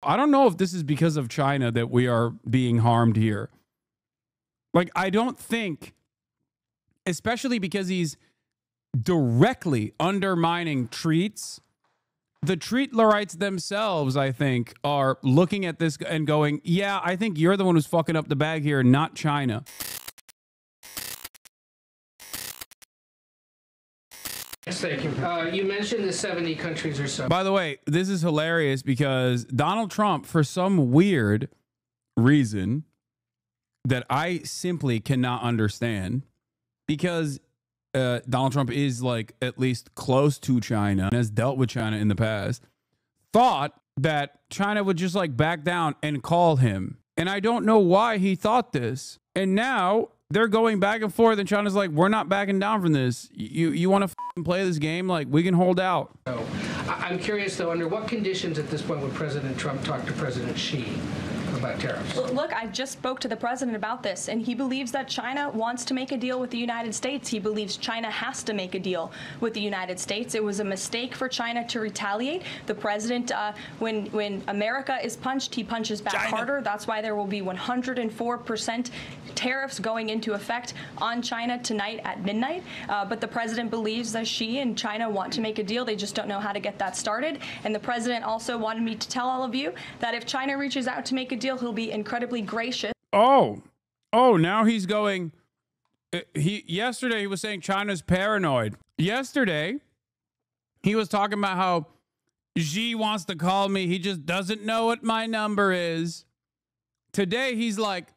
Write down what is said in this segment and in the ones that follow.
I don't know if this is because of China that we are being harmed here. Like, I don't think, especially because he's directly undermining treats. The treatlerites themselves, I think, are looking at this and going, yeah, I think you're the one who's fucking up the bag here, not China. Thank you. You mentioned the 70 countries or so. By the way, this is hilarious because Donald Trump, for some weird reason that I simply cannot understand, because Donald Trump is like at least close to China and has dealt with China in the past, thought that China would just like back down and call him. And I don't know why he thought this. And now they're going back and forth, and China's like, we're not backing down from this. You want to play this game? Like, we can hold out. So, I'm curious, though, under what conditions at this point would President Trump talk to President Xi about tariffs? Look, I just spoke to the president about this, and he believes that China wants to make a deal with the United States. He believes China has to make a deal with the United States. It was a mistake for China to retaliate. The president, when America is punched, he punches back harder. That's why there will be 104% tariffs going into effect on China tonight at midnight. But the president believes that Xi and China want to make a deal. They just don't know how to get that started. And the president also wanted me to tell all of you that if China reaches out to make a deal, he'll be incredibly gracious. Oh, now he's going. Yesterday he was saying China's paranoid. Yesterday he was talking about how Xi wants to call me. He just doesn't know what my number is. Today he's like,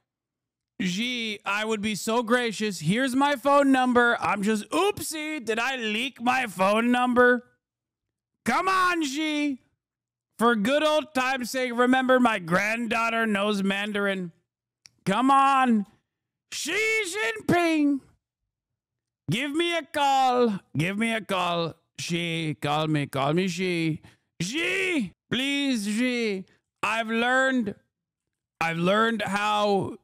Xi, I would be so gracious. Here's my phone number. I'm just, oopsie, did I leak my phone number? Come on, Xi. For good old time's sake, remember my granddaughter knows Mandarin. Come on. Xi Jinping. Give me a call. Give me a call. Xi, call me. Call me Xi. Xi, please, Xi. I've learned how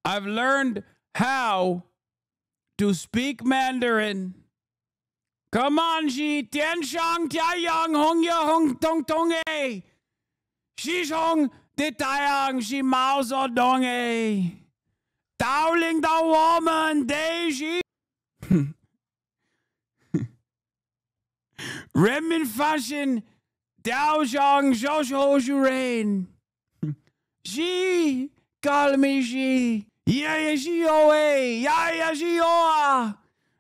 I've learned how to speak Mandarin. Come on, Xi. Tian Shang, Tia Yang, Hong Ya, Hong Tong Tong E. Xi Shong, De Taiyang, Xi Mao Zedong E. Dao Ling Dao Woman, De Xi. Renmin Fashion, Dao Zhang, Zhou Zhou Zhu Rain. Xi, call me Xi. Yeah, Xi Oe. Yeah, Xi Oa.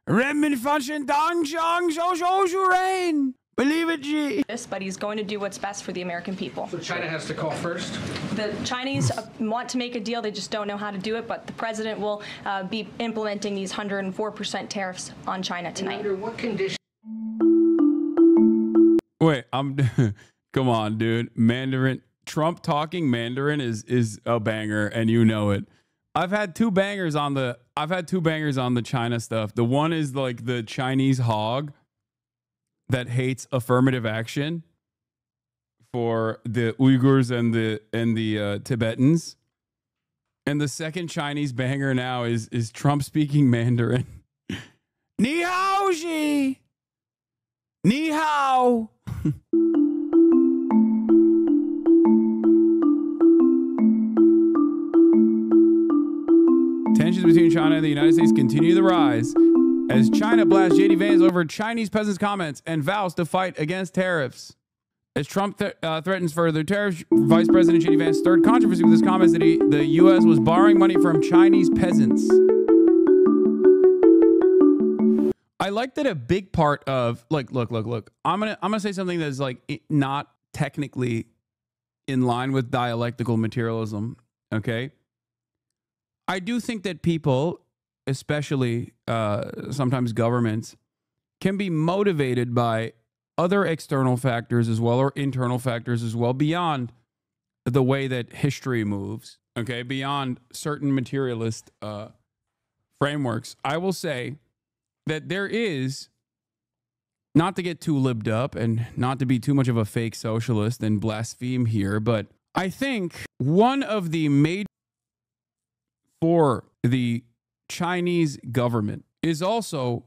Renmin Fashion, Dang Zhang, Zhou Zhou Zhu Rain. Believe it, Xi. But he's going to do what's best for the American people. So China has to call first? The Chinese want to make a deal. They just don't know how to do it. But the president will be implementing these 104% tariffs on China tonight. And under what conditions? Wait, come on, dude. Mandarin. Trump talking Mandarin is a banger, and you know it. I've had two bangers on the China stuff. The one is like the Chinese hog that hates affirmative action for the Uyghurs and the Tibetans. And the second Chinese banger now is Trump speaking Mandarin. Ni hao, Xi. Ni hao. Tensions between China and the United States continue to rise as China blasts J.D. Vance over Chinese peasants' comments and vows to fight against tariffs. As Trump threatens further tariffs, Vice President J.D. Vance stirred controversy with his comments that the U.S. was borrowing money from Chinese peasants. I like that a big part of, like, look. I'm gonna say something that's like not technically in line with dialectical materialism, okay? I do think that people, especially sometimes governments, can be motivated by other external factors as well, or internal factors as well, beyond the way that history moves, okay? Beyond certain materialist frameworks. I will say that there is, not to get too libbed up and not to be too much of a fake socialist and blaspheme here, but I think one of the major for the Chinese government is also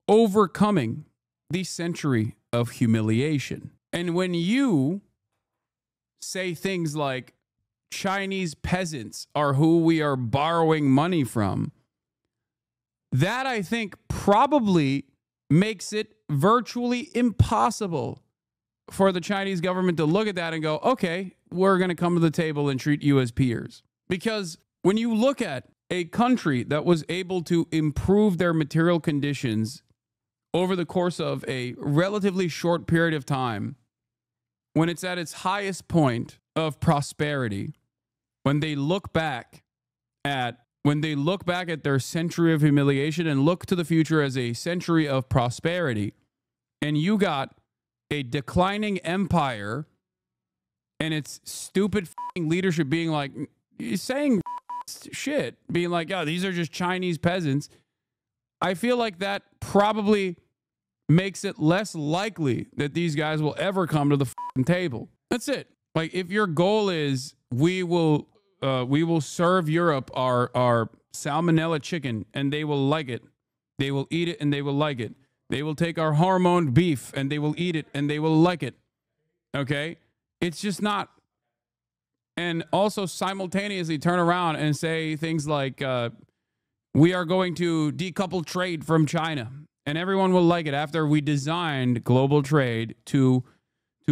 overcoming the century of humiliation. And when you say things like Chinese peasants are who we are borrowing money from, that I think probably makes it virtually impossible for the Chinese government to look at that and go, okay, we're going to come to the table and treat you as peers. Because when you look at a country that was able to improve their material conditions over the course of a relatively short period of time, when it's at its highest point of prosperity, when they look back at their century of humiliation and look to the future as a century of prosperity, and you got a declining empire and its stupid leadership being like, saying shit, being like, oh, these are just Chinese peasants, I feel like that probably makes it less likely that these guys will ever come to the table. That's it. Like, if your goal is we will serve Europe our salmonella chicken and they will like it, they will eat it and they will like it. They will take our hormoned beef and they will eat it and they will like it. Okay? It's just not. And also simultaneously turn around and say things like, we are going to decouple trade from China and everyone will like it, after we designed global trade to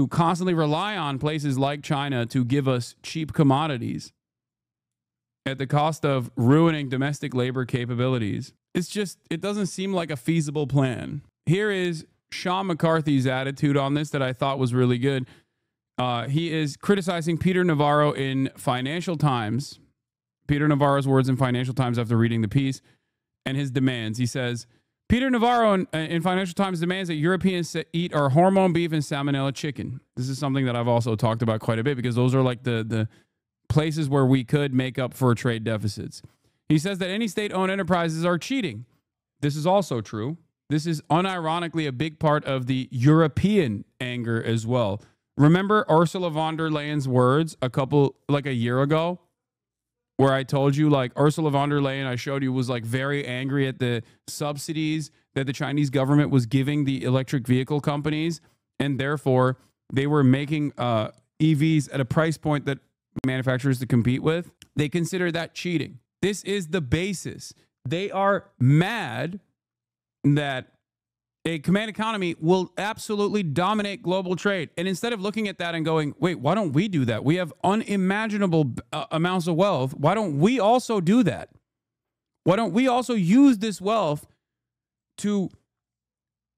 constantly rely on places like China to give us cheap commodities at the cost of ruining domestic labor capabilities. It's just, it doesn't seem like a feasible plan. Here is Sean McCarthy's attitude on this that I thought was really good. He is criticizing Peter Navarro in Financial Times. Peter Navarro's words in Financial Times after reading the piece and his demands. He says, Peter Navarro in Financial Times demands that Europeans eat our hormone beef and salmonella chicken. This is something that I've also talked about quite a bit because those are like the places where we could make up for trade deficits. He says that any state-owned enterprises are cheating. This is also true. This is unironically a big part of the European anger as well. Remember Ursula von der Leyen's words a year ago, where I told you, like, Ursula von der Leyen, I showed you, was like very angry at the subsidies that the Chinese government was giving the electric vehicle companies, and therefore they were making EVs at a price point that manufacturers to compete with. They consider that cheating. This is the basis. They are mad that a command economy will absolutely dominate global trade. And instead of looking at that and going, wait, why don't we do that? We have unimaginable amounts of wealth. Why don't we also do that? Why don't we also use this wealth to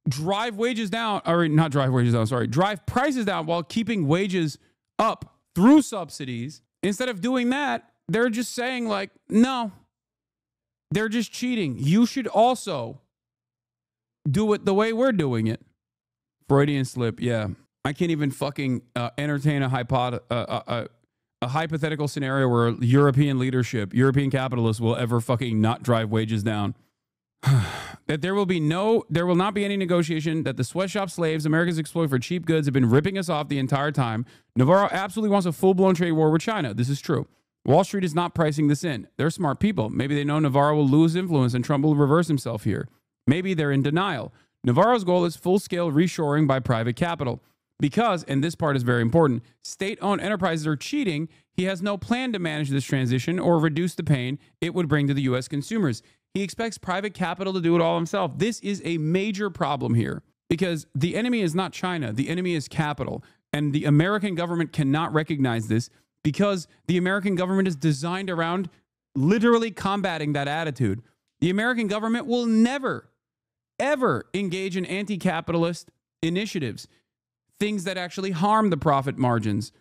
drive wages down, or not drive wages down, sorry, drive prices down while keeping wages up through subsidies? Instead of doing that, they're just saying like, no, they're just cheating. You should also do it the way we're doing it. Freudian slip, yeah. I can't even fucking entertain a hypothetical scenario where European leadership, European capitalists will ever fucking not drive wages down. That there will not be any negotiation, that the sweatshop slaves Americans exploit for cheap goods have been ripping us off the entire time. Navarro absolutely wants a full-blown trade war with China. This is true. Wall Street is not pricing this in. They're smart people. Maybe they know Navarro will lose influence and Trump will reverse himself here. Maybe they're in denial. Navarro's goal is full-scale reshoring by private capital. Because, and this part is very important, state-owned enterprises are cheating. He has no plan to manage this transition or reduce the pain it would bring to the U.S. consumers. He expects private capital to do it all himself. This is a major problem here because the enemy is not China. The enemy is capital. And the American government cannot recognize this because the American government is designed around literally combating that attitude. The American government will never, ever engage in anti-capitalist initiatives, things that actually harm the profit margins.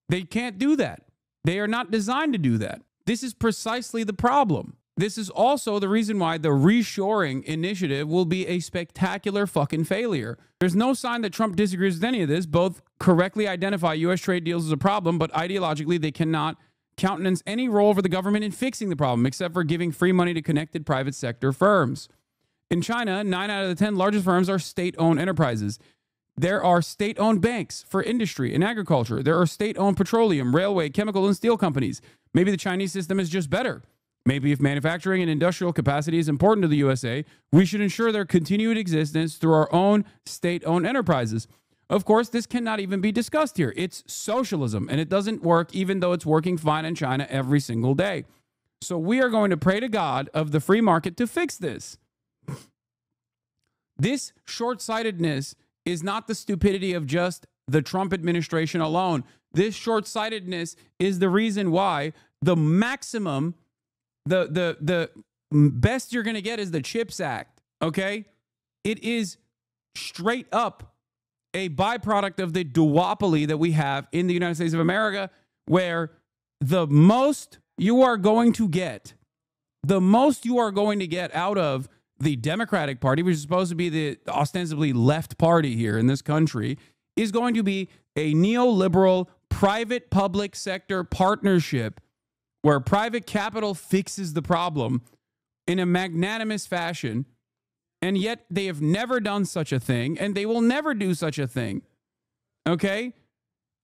They can't do that. They are not designed to do that. This is precisely the problem. This is also the reason why the reshoring initiative will be a spectacular fucking failure. There's no sign that Trump disagrees with any of this. Both correctly identify U.S. trade deals as a problem, but ideologically they cannot countenance any role for the government in fixing the problem, except for giving free money to connected private sector firms. In China, 9 out of the 10 largest firms are state-owned enterprises. There are state-owned banks for industry and agriculture. There are state-owned petroleum, railway, chemical, and steel companies. Maybe the Chinese system is just better. Maybe if manufacturing and industrial capacity is important to the USA, we should ensure their continued existence through our own state-owned enterprises. Of course, this cannot even be discussed here. It's socialism, and it doesn't work even though it's working fine in China every single day. So we are going to pray to God of the free market to fix this. This short-sightedness is not the stupidity of just the Trump administration alone. This short-sightedness is the reason why the maximum, the best you're going to get is the CHIPS Act, okay? It is straight up a byproduct of the duopoly that we have in the United States of America, where the most you are going to get out of the Democratic Party, which is supposed to be the ostensibly left party here in this country, is going to be a neoliberal private-public sector partnership where private capital fixes the problem in a magnanimous fashion, and yet they have never done such a thing, and they will never do such a thing. Okay?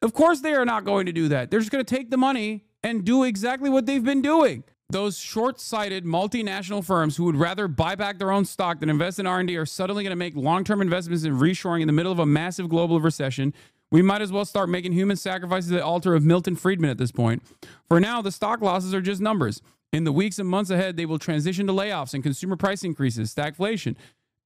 Of course they are not going to do that. They're just going to take the money and do exactly what they've been doing. Those short-sighted multinational firms who would rather buy back their own stock than invest in R&D are suddenly going to make long-term investments in reshoring in the middle of a massive global recession. We might as well start making human sacrifices at the altar of Milton Friedman at this point. For now, the stock losses are just numbers. In the weeks and months ahead, they will transition to layoffs and consumer price increases, stagflation.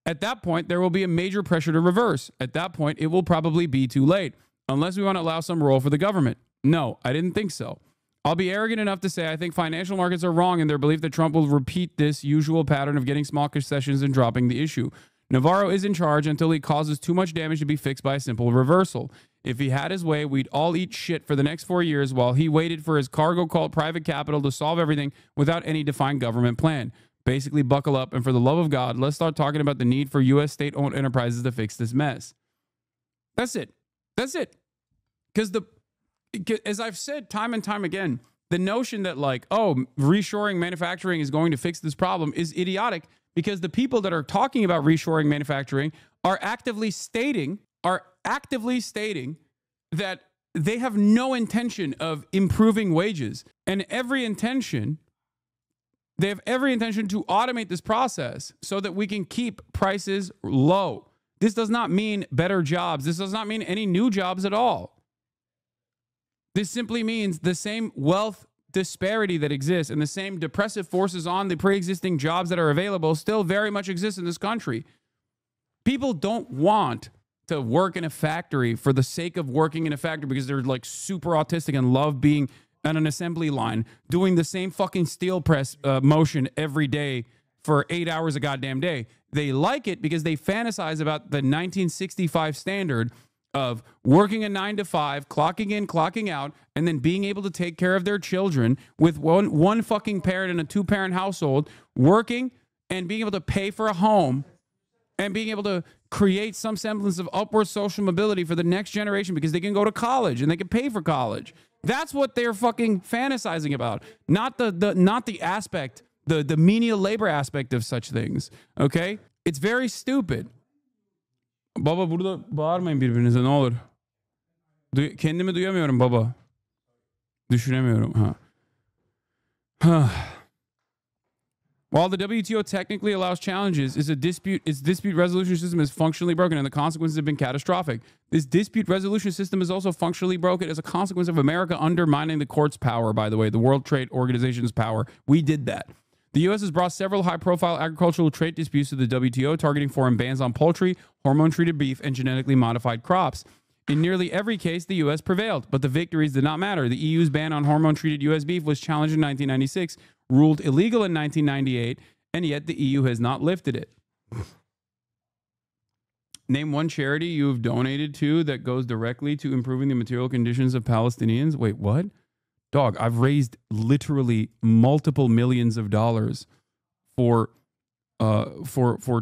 At that point, there will be a major pressure to reverse. At that point, it will probably be too late, unless we want to allow some role for the government. No, I didn't think so. I'll be arrogant enough to say I think financial markets are wrong in their belief that Trump will repeat this usual pattern of getting small concessions and dropping the issue. Navarro is in charge until he causes too much damage to be fixed by a simple reversal. If he had his way, we'd all eat shit for the next 4 years while he waited for his cargo called private capital to solve everything without any defined government plan. Basically, buckle up, and for the love of God, let's start talking about the need for U.S. state-owned enterprises to fix this mess. That's it. That's it. Because as I've said time and time again, the notion that like, oh, reshoring manufacturing is going to fix this problem is idiotic, because the people that are talking about reshoring manufacturing are actively stating that they have no intention of improving wages, and they have every intention to automate this process so that we can keep prices low. This does not mean better jobs. This does not mean any new jobs at all. This simply means the same wealth disparity that exists and the same depressive forces on the pre-existing jobs that are available still very much exist in this country. People don't want to work in a factory for the sake of working in a factory because they're like super autistic and love being on an assembly line, doing the same fucking steel press motion every day for 8 hours a goddamn day. They like it because they fantasize about the 1965 standard of working a 9 to 5, clocking in, clocking out, and then being able to take care of their children with one fucking parent in a 2-parent household, working and being able to pay for a home and being able to create some semblance of upward social mobility for the next generation because they can go to college and they can pay for college. That's what they're fucking fantasizing about, not the aspect, the menial labor aspect of such things. Okay? It's very stupid. Baba burada bağırmayın birbirinize ne olur. Kendimi duyamıyorum baba. Düşünemiyorum. While the WTO technically allows challenges, its dispute resolution system is functionally broken and the consequences have been catastrophic. This dispute resolution system is also functionally broken as a consequence of America undermining the court's power, by the way, the World Trade Organization's power. We did that. The U.S. has brought several high-profile agricultural trade disputes to the WTO, targeting foreign bans on poultry, hormone-treated beef, and genetically modified crops. In nearly every case, the U.S. prevailed, but the victories did not matter. The EU's ban on hormone-treated U.S. beef was challenged in 1996, ruled illegal in 1998, and yet the EU has not lifted it. Name one charity you have donated to that goes directly to improving the material conditions of Palestinians. Wait, what? Dog, I've raised literally multiple millions of dollars for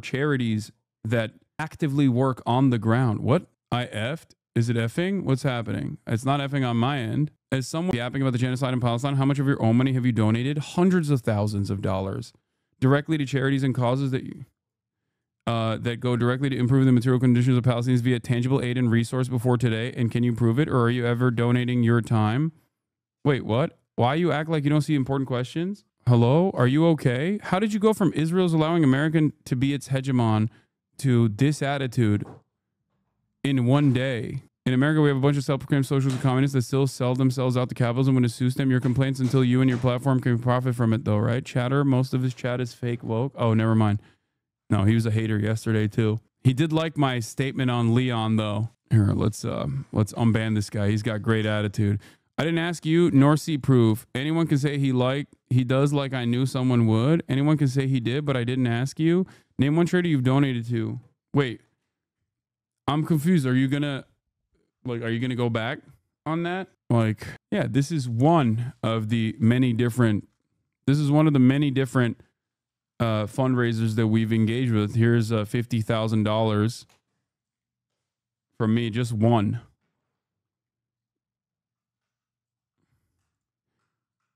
charities that actively work on the ground. What? I effed? Is it effing? What's happening? It's not effing on my end. As someone yapping about the genocide in Palestine, how much of your own money have you donated? Hundreds of thousands of dollars directly to charities and causes that go directly to improve the material conditions of Palestinians via tangible aid and resource before today. And can you prove it? Or are you ever donating your time? Wait, what? Why you act like you don't see important questions? Hello? Are you okay? How did you go from Israel's allowing American to be its hegemon to this attitude in one day. In America, we have a bunch of self-proclaimed socialists and communists that still sell themselves out to capitalism when it suits them. Your complaints until you and your platform can profit from it, though, right? Chatter, most of his chat is fake woke. Oh, never mind. No, he was a hater yesterday, too. He did like my statement on Leon, though. Here, let's unban this guy. He's got great attitude. I didn't ask you nor see proof. Anyone can say he does like I knew someone would. Anyone can say he did, but I didn't ask you. Name one trader you've donated to. Wait, I'm confused. Are you gonna go back on that? Like, yeah, this is one of the many different fundraisers that we've engaged with. Here's $50,000 from me, just one.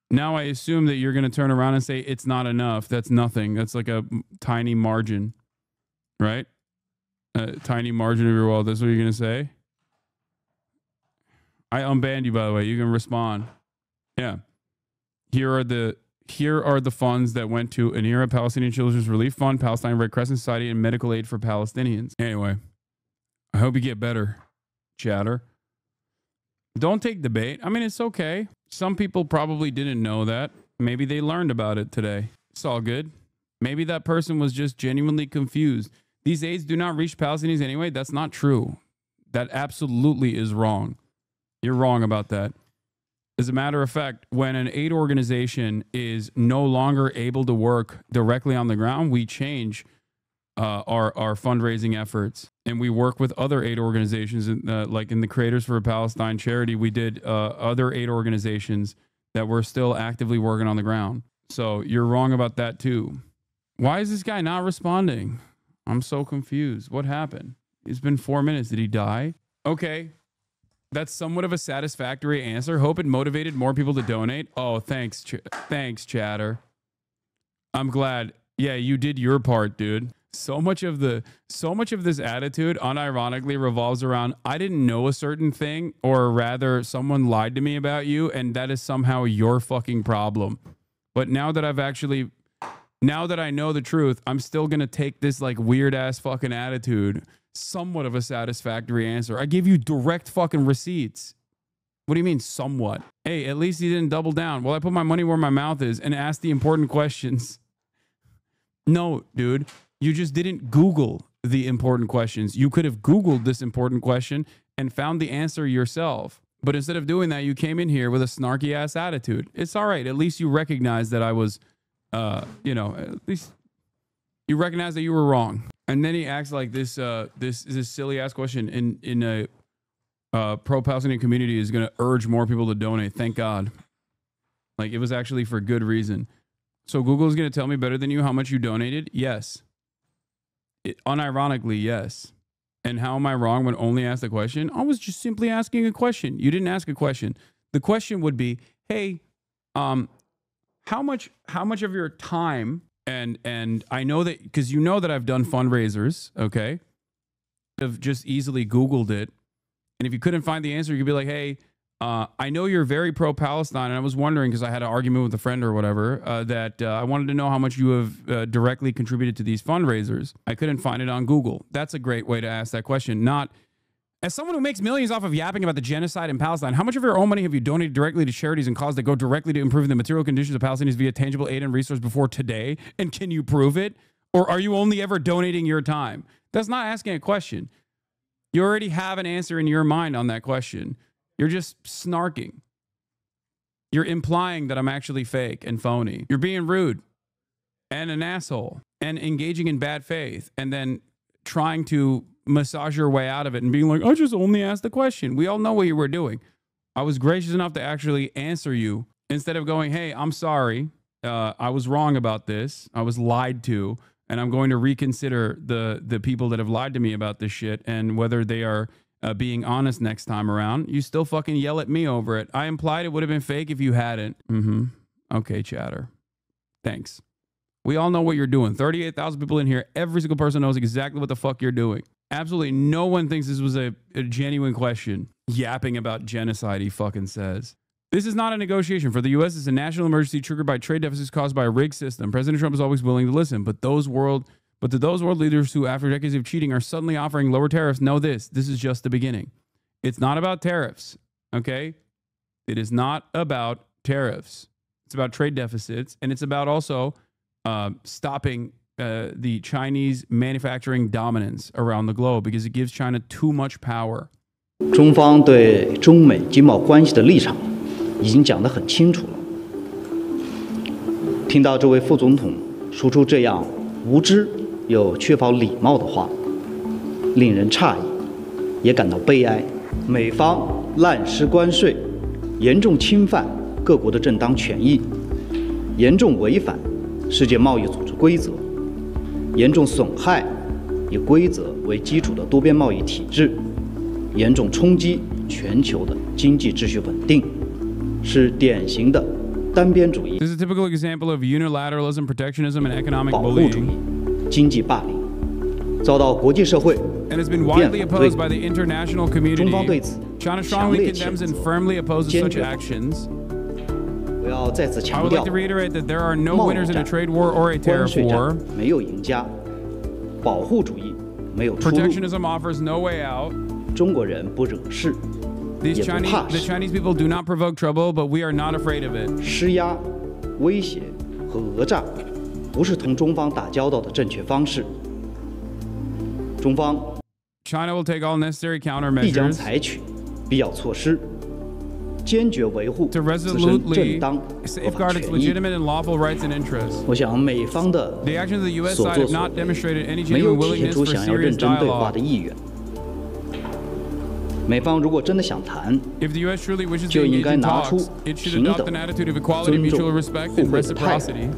Now I assume that you're going to turn around and say it's not enough. That's nothing. That's like a tiny margin, right? A tiny margin of your wealth. That's what you're going to say? I unbanned you, by the way. You can respond. Yeah. Here are the funds that went to Anira Palestinian Children's Relief Fund, Palestine Red Crescent Society, and medical aid for Palestinians. Anyway, I hope you get better, chatter. Don't take the bait. I mean, it's okay. Some people probably didn't know that. Maybe they learned about it today. It's all good. Maybe that person was just genuinely confused. These aids do not reach Palestinians anyway. That's not true. That absolutely is wrong. You're wrong about that. As a matter of fact, when an aid organization is no longer able to work directly on the ground, we change our fundraising efforts, and we work with other aid organizations, like in the Creators for Palestine charity. We did other aid organizations that were still actively working on the ground. So you're wrong about that too. Why is this guy not responding? I'm so confused. What happened? It's been 4 minutes. Did he die? Okay. That's somewhat of a satisfactory answer. Hope it motivated more people to donate. Oh, thanks. Thanks, chatter. I'm glad. Yeah, you did your part, dude. So much of this attitude unironically revolves around, I didn't know a certain thing, or rather someone lied to me about you, and that is somehow your fucking problem. But now that I know the truth, I'm still going to take this like weird ass fucking attitude. Somewhat of a satisfactory answer. I give you direct fucking receipts. What do you mean somewhat? Hey, at least he didn't double down. Well, I put my money where my mouth is and asked the important questions. No, dude. You just didn't Google the important questions. You could have Googled this important question and found the answer yourself. But instead of doing that, you came in here with a snarky ass attitude. It's all right. At least you recognize that I was, at least you recognize that you were wrong. And then he acts like this silly ass question in a pro-Palestinian community is going to urge more people to donate. Thank God. Like, it was actually for good reason. So Google is going to tell me better than you how much you donated? Yes. Unironically, yes. And how am I wrong when only asked a question? I was just simply asking a question. You didn't ask a question. The question would be, hey, how much of your time, and I know that because you know that I've done fundraisers, okay? I've just easily Googled it. And if you couldn't find the answer, you could be like, hey, I know you're very pro-Palestine, and I was wondering, because I had an argument with a friend or whatever, that I wanted to know how much you have directly contributed to these fundraisers. I couldn't find it on Google. That's a great way to ask that question. Not, as someone who makes millions off of yapping about the genocide in Palestine, how much of your own money have you donated directly to charities and causes that go directly to improving the material conditions of Palestinians via tangible aid and resource before today? And can you prove it? Or are you only ever donating your time? That's not asking a question. You already have an answer in your mind on that question. You're just snarking. You're implying that I'm actually fake and phony. You're being rude and an asshole and engaging in bad faith and then trying to massage your way out of it and being like, I just only asked the question. We all know what you were doing. I was gracious enough to actually answer you instead of going, hey, I'm sorry. I was wrong about this. I was lied to, and I'm going to reconsider the people that have lied to me about this shit and whether they are being honest next time around. You still fucking yell at me over it. I implied it would have been fake if you hadn't. Okay, chatter. Thanks. We all know what you're doing. 38,000 people in here. Every single person knows exactly what the fuck you're doing. Absolutely no one thinks this was a genuine question. Yapping about genocide, he fucking says. This is not a negotiation. For the U.S., it's a national emergency triggered by trade deficits caused by a rigged system. President Trump is always willing to listen, but But to those world leaders who, after decades of cheating, are suddenly offering lower tariffs, know this is just the beginning. It's not about tariffs, okay? It is not about tariffs. It's about trade deficits, and it's about also stopping the Chinese manufacturing dominance around the globe because it gives China too much power. 中方对中美经贸关系的立场已经讲得很清楚了。听到这位副总统说出这样无知又缺乏礼貌的话，令人诧异，也感到悲哀。美方滥施关税，严重侵犯各国的正当权益，严重违反世界贸易组织规则，严重损害以规则为基础的多边贸易体制，严重冲击全球的经济秩序稳定，是典型的单边主义。 This is a typical example of unilateralism, protectionism, and economic 保护主义 bullying. 经济霸凌，遭到国际社会 And has been 普遍 widely 反对 opposed。by the international 中方对 community. 此 China 强 strongly 烈 condemns 谴 and 责， firmly opposes 坚 such 决 actions. 我要再次 I 强 would 调 like to，reiterate that there are no 贸易 winners in a 战、 trade war or a 关 tariff 税战 war. 没有赢家，保护主义没有出路。 Protectionism offers no way out. 中国人不惹事， These 也不 Chinese, 怕 the 事， Chinese people do not provoke trouble, but we are not afraid of it. 施压、威胁和讹诈不是同中方打交道的正确方式。中方 China will take all necessary 必将 countermeasures 采取必要措施，坚决维护 to 自身 resolutely 正当合法 safeguard its 权益。 legitimate and lawful rights and interests. 我想美方的 The actions of the U.S. 所 side 作 have 所 not 为 demonstrated any 没 genuine 有体现 willingness 出 for 想要 serious 认真对话 dialogue. 的意愿。美方如果真的想谈， If the U.S. truly wishes to 就应 engage 该 in 拿出 talks, it should 平 adopt 等、 an attitude of equality, 尊重、 mutual respect, 互 and 惠的态度。 reciprocity.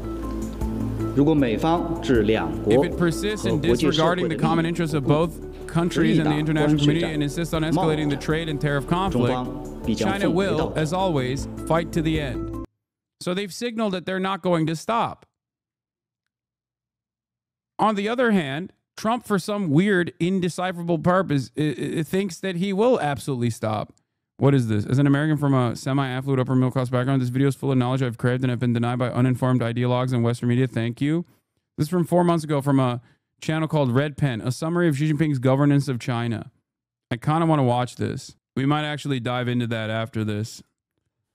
如果美方置两 If 国 it persists 和 in 国际社会 disregarding 的 the common 利益， interests of both countries and the 力打 international 关税 community 战、 and insists on 贸易 escalating the 战， trade and tariff 中 conflict, 方必将 China 奉为 will, 到底。 as always, fight to the end. So they've signaled that they're not going to stop. On the other hand, Trump, for some weird, indecipherable purpose, thinks that he will absolutely stop. What is this? As an American from a semi-affluent upper middle class background, this video is full of knowledge I've craved and have been denied by uninformed ideologues and Western media. Thank you. This is from 4 months ago from a channel called Red Pen, a summary of Xi Jinping's governance of China. I kind of want to watch this. We might actually dive into that after this.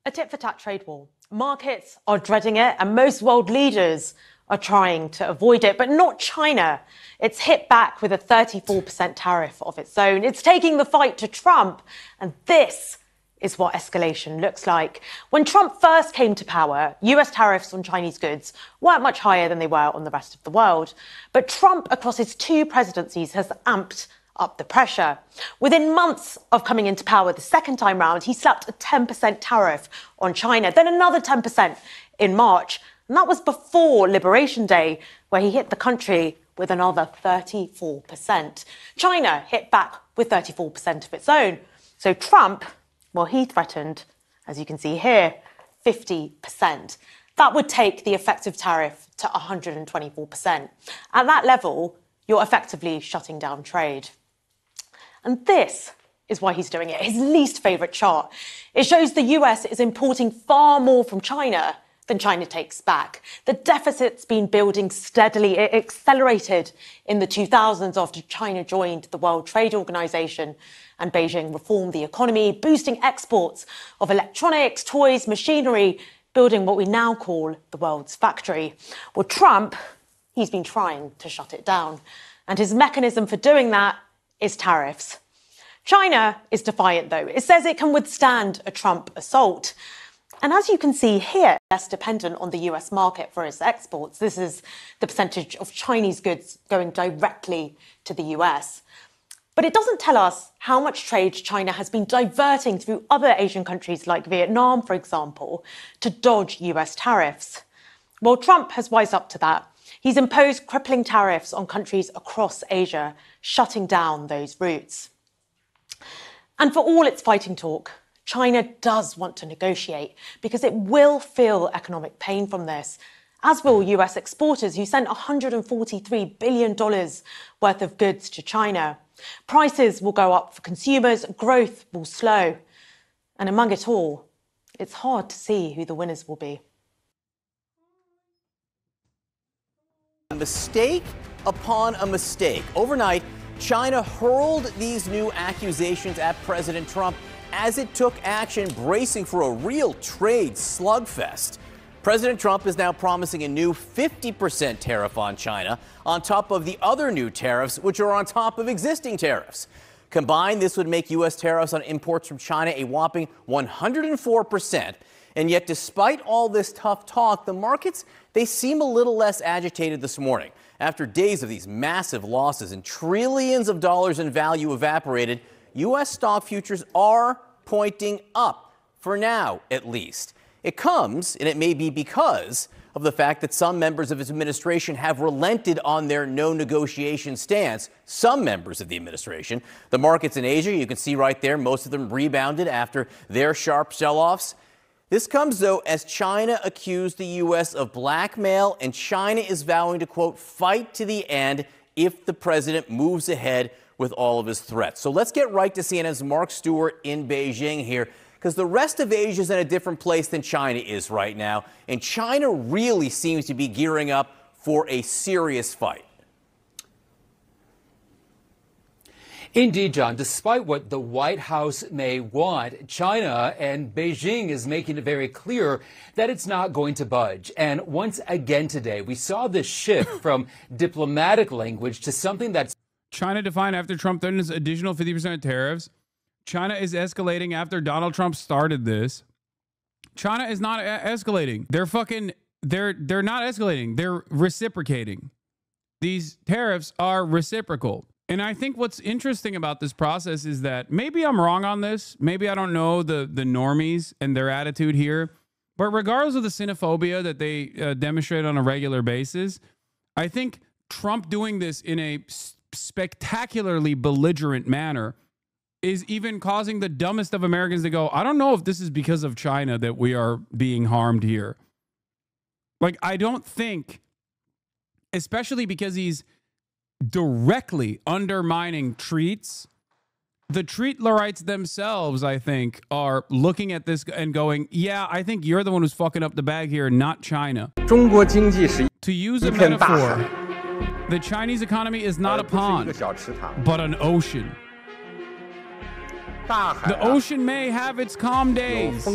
A tit-for-tat trade war. Markets are dreading it, and most world leaders are trying to avoid it, but not China. It's hit back with a 34% tariff of its own. It's taking the fight to Trump, and this is what escalation looks like. When Trump first came to power, US tariffs on Chinese goods weren't much higher than they were on the rest of the world. But Trump, across his 2 presidencies, has amped up the pressure. Within months of coming into power the second time round, he slapped a 10% tariff on China, then another 10% in March. And that was before Liberation Day, where he hit the country with another 34%. China hit back with 34% of its own. So Trump, well, he threatened, as you can see here, 50%. That would take the effective tariff to 124%. At that level, you're effectively shutting down trade. And this is why he's doing it. His least favourite chart. It shows the US is importing far more from China than China takes back. The deficit's been building steadily. It accelerated in the 2000s after China joined the World Trade Organization and Beijing reformed the economy, boosting exports of electronics, toys, machinery, building what we now call the world's factory. Well, Trump, he's been trying to shut it down. And his mechanism for doing that is tariffs. China is defiant, though. It says it can withstand a Trump assault. And as you can see here, less dependent on the US market for its exports. This is the percentage of Chinese goods going directly to the US. But it doesn't tell us how much trade China has been diverting through other Asian countries like Vietnam, for example, to dodge US tariffs. Well, Trump has wised up to that. He's imposed crippling tariffs on countries across Asia, shutting down those routes. And for all its fighting talk, China does want to negotiate because it will feel economic pain from this, as will US exporters who sent $143 billion worth of goods to China. Prices will go up for consumers, growth will slow. And among it all, it's hard to see who the winners will be. A mistake upon a mistake. Overnight, China hurled these new accusations at President Trump as it took action, bracing for a real trade slugfest. President Trump is now promising a new 50% tariff on China, on top of the other new tariffs, which are on top of existing tariffs. Combined, this would make U.S. tariffs on imports from China a whopping 104%. And yet, despite all this tough talk, the markets, they seem a little less agitated this morning. After days of these massive losses and trillions of dollars in value evaporated, U.S. stock futures are pointing up, for now at least. It comes, and it may be because of the fact that some members of his administration have relented on their no negotiation stance. Some members of the administration. The markets in Asia, you can see right there, most of them rebounded after their sharp sell-offs. This comes, though, as China accused the U.S. of blackmail, and China is vowing to, quote, fight to the end if the president moves ahead with all of his threats. So let's get right to CNN's Mark Stewart in Beijing here, because the rest of Asia is in a different place than China is right now, and China really seems to be gearing up for a serious fight. Indeed, John, despite what the White House may want, China and Beijing is making it very clear that it's not going to budge. And once again today, we saw this shift from diplomatic language to something that's China defined after Trump threatens additional 50% tariffs. China is escalating after Donald Trump started this. China is not escalating. They're not escalating. They're reciprocating. These tariffs are reciprocal. And I think what's interesting about this process is that maybe I'm wrong on this. Maybe I don't know the normies and their attitude here. But regardless of the xenophobia that they demonstrate on a regular basis, I think Trump doing this in a spectacularly belligerent manner is even causing the dumbest of Americans to go, I don't know if this is because of China that we are being harmed here. Like, I don't think, especially because he's directly undermining treats. The treatlerites themselves, I think, are looking at this and going, yeah, I think you're the one who's fucking up the bag here, not China. To use a metaphor, the Chinese economy is not a pond, but an ocean. The ocean may have its calm days.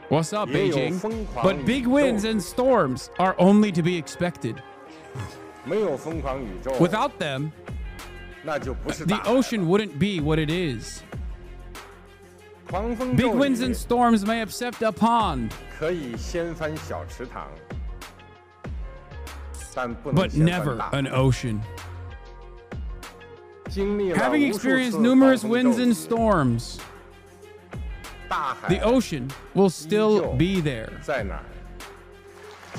What's up, Beijing? But big winds and storms are only to be expected. Without them, the ocean wouldn't be what it is. Big winds and storms may upset a pond, but never an ocean. Having experienced numerous winds and storms, the ocean will still be there.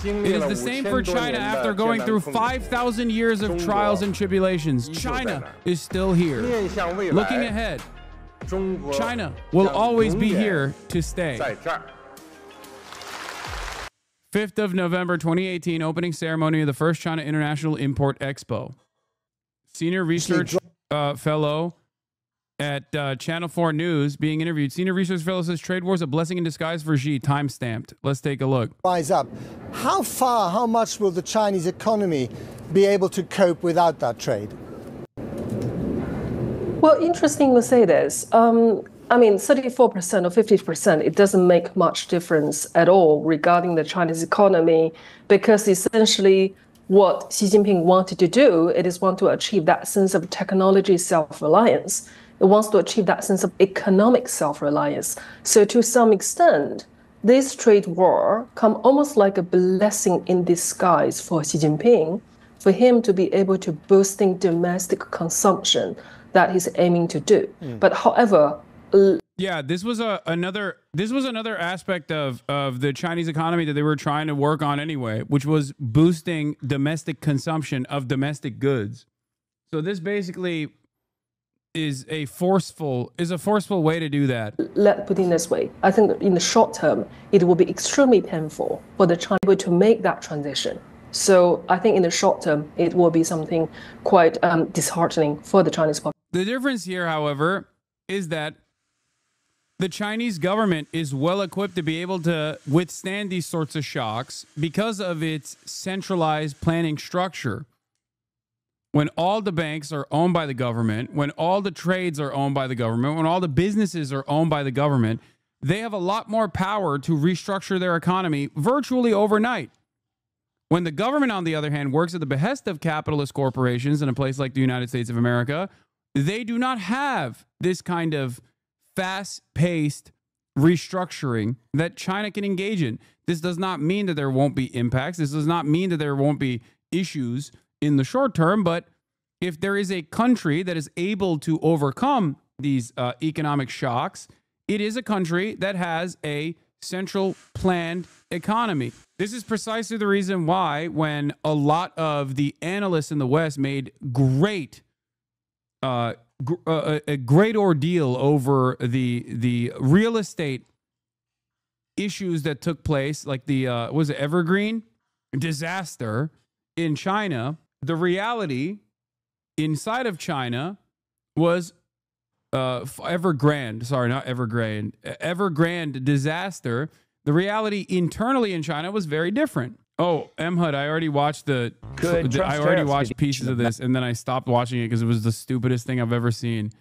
It is the same for China after going through 5,000 years of trials and tribulations. China is still here. Looking ahead, China will always be here to stay. 5th of November 2018, opening ceremony of the first China International Import Expo. Senior research fellow at Channel 4 News being interviewed. Senior research fellow says trade war is a blessing in disguise for Xi. Time stamped. Let's take a look. Rise up. How much will the Chinese economy be able to cope without that trade? Well, interesting to say this. I mean, 34% or 50%, it doesn't make much difference at all regarding the Chinese economy, because essentially what Xi Jinping wanted to do, it is want to achieve that sense of technology self-reliance. It wants to achieve that sense of economic self-reliance. So to some extent, this trade war come almost like a blessing in disguise for Xi Jinping, for him to be able to boosting domestic consumption that he's aiming to do. But however, yeah, this was another aspect of the Chinese economy that they were trying to work on anyway, which was boosting domestic consumption of domestic goods. So this basically is a forceful way to do that. Let's put it this way. I think in the short term, it will be extremely painful for the Chinese to make that transition. So I think in the short term, it will be something quite disheartening for the Chinese population. The difference here, however, is that the Chinese government is well equipped to be able to withstand these sorts of shocks because of its centralized planning structure. When all the banks are owned by the government, when all the trades are owned by the government, when all the businesses are owned by the government, they have a lot more power to restructure their economy virtually overnight. When the government, on the other hand, works at the behest of capitalist corporations in a place like the United States of America, they do not have this kind of fast-paced restructuring that China can engage in. This does not mean that there won't be impacts. This does not mean that there won't be issues in the short term. But if there is a country that is able to overcome these economic shocks, it is a country that has a central planned economy. This is precisely the reason why when a lot of the analysts in the West made a great ordeal over the real estate issues that took place, like the was it Evergreen disaster in China, the reality inside of China was Evergrande disaster. The reality internally in China was very different. Oh, Mhud, I already watched pieces of this, and then I stopped watching it because it was the stupidest thing I've ever seen.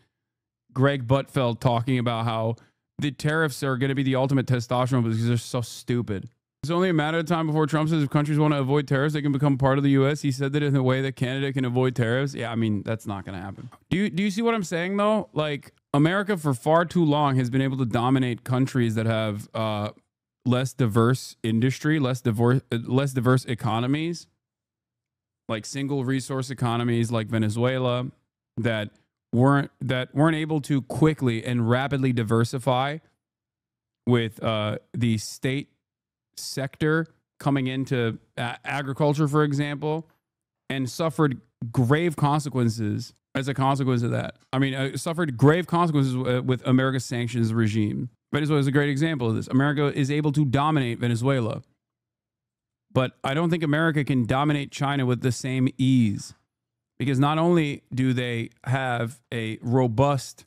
Greg Buttfeld talking about how the tariffs are going to be the ultimate testosterone because they're so stupid. It's only a matter of time before Trump says if countries want to avoid tariffs, they can become part of the U.S. He said that in a way that Canada can avoid tariffs. Yeah, I mean, that's not going to happen. Do you see what I'm saying, though? Like, America for far too long has been able to dominate countries that have less diverse industry, less diverse economies, like single resource economies like Venezuela that weren't able to quickly and rapidly diversify with the state sector coming into agriculture, for example, and suffered grave consequences as a consequence of that. I mean, suffered grave consequences with America's sanctions regime. Venezuela is a great example of this. America is able to dominate Venezuela, but I don't think America can dominate China with the same ease, because not only do they have a robust,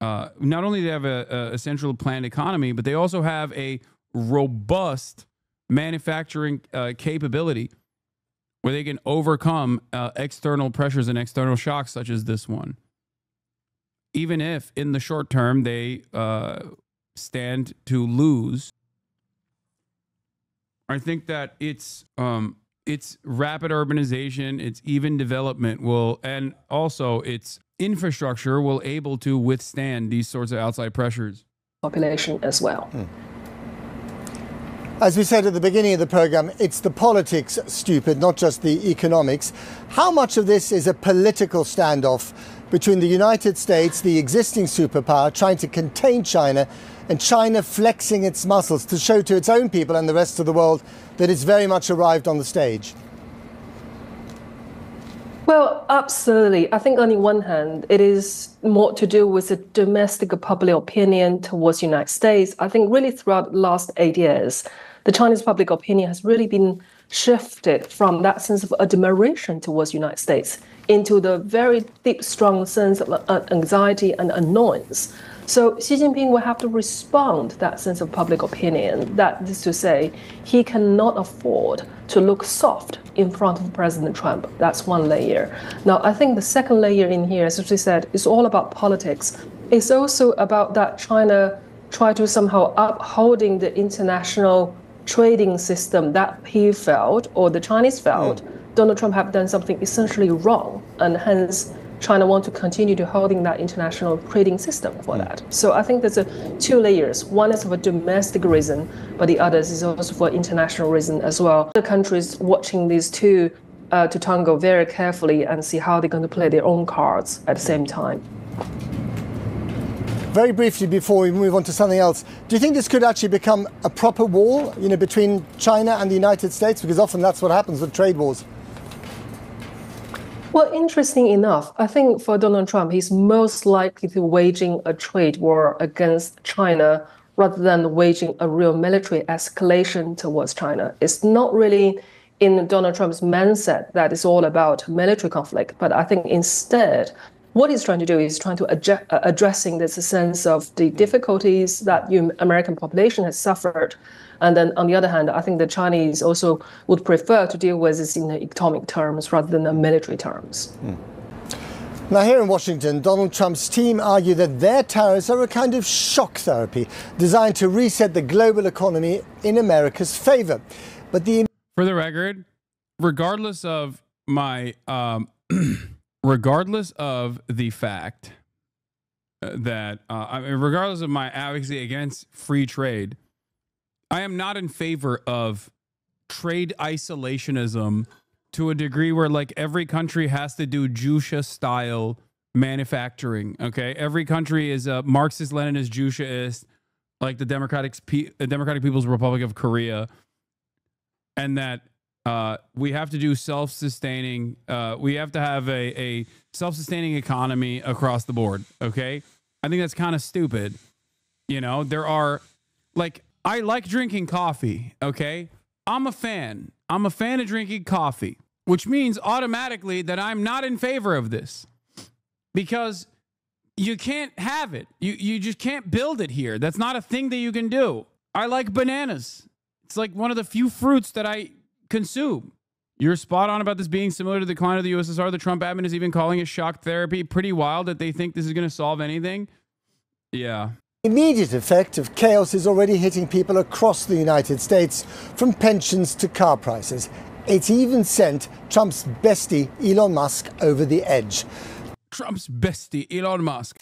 not only do they have a central planned economy, but they also have a robust manufacturing capability where they can overcome external pressures and external shocks such as this one. Even if in the short term they stand to lose, I think that its rapid urbanization, its even development and also its infrastructure will able to withstand these sorts of outside pressures. Population as well. As we said at the beginning of the program, it's the politics, stupid, not just the economics. How much of this is a political standoff between the United States, the existing superpower, trying to contain China, and China flexing its muscles to show to its own people and the rest of the world that it's very much arrived on the stage? Well, absolutely. I think on the one hand, it is more to do with the domestic public opinion towards the United States. I think really throughout the last 8 years, the Chinese public opinion has really been shifted from that sense of admiration towards the United States into the very deep, strong sense of anxiety and annoyance. So Xi Jinping will have to respond to that sense of public opinion. That is to say, he cannot afford to look soft in front of President Trump. That's one layer. Now, I think the second layer in here, as we said, is all about politics. It's also about that China try to somehow upholding the international trading system that he felt, or the Chinese felt, Donald Trump have done something essentially wrong, and hence China want to continue to holding that international trading system for that. So I think there's two layers. One is for domestic reason, but the other is also for international reason as well. The countries watching these two to tango very carefully and see how they're going to play their own cards at the same time. Very briefly, before we move on to something else, do you think this could actually become a proper war, between China and the United States? Because often that's what happens with trade wars. Well, interesting enough, I think for Donald Trump, he's most likely to waging a trade war against China rather than waging a real military escalation towards China. It's not really in Donald Trump's mindset that it's all about military conflict, but I think instead, what he's trying to do is trying to addressing this sense of the difficulties that the American population has suffered. And then on the other hand, I think the Chinese also would prefer to deal with this in economic terms rather than in military terms. Now, here in Washington, Donald Trump's team argue that their tariffs are a kind of shock therapy designed to reset the global economy in America's favor. But for the record, regardless of my regardless of the fact that regardless of my advocacy against free trade, I am not in favor of trade isolationism to a degree where like every country has to do Jusha style manufacturing. Okay, every country is a Marxist, Leninist, Jushaist, like the Democratic People's Republic of Korea, and that we have to do self-sustaining. We have to have a self-sustaining economy across the board. Okay, I think that's kind of stupid. You know, there are like I like drinking coffee. Okay, I'm a fan of drinking coffee, which means automatically that I'm not in favor of this because you can't have it. You just can't build it here. That's not a thing that you can do. I like bananas. It's like one of the few fruits that I consume. You're spot on about this being similar to the decline of the USSR. The Trump admin is even calling it shock therapy. Pretty wild that they think this is going to solve anything. Yeah. Immediate effect of chaos is already hitting people across the United States, from pensions to car prices. It's even sent Trump's bestie, Elon Musk, over the edge. Trump's bestie, Elon Musk.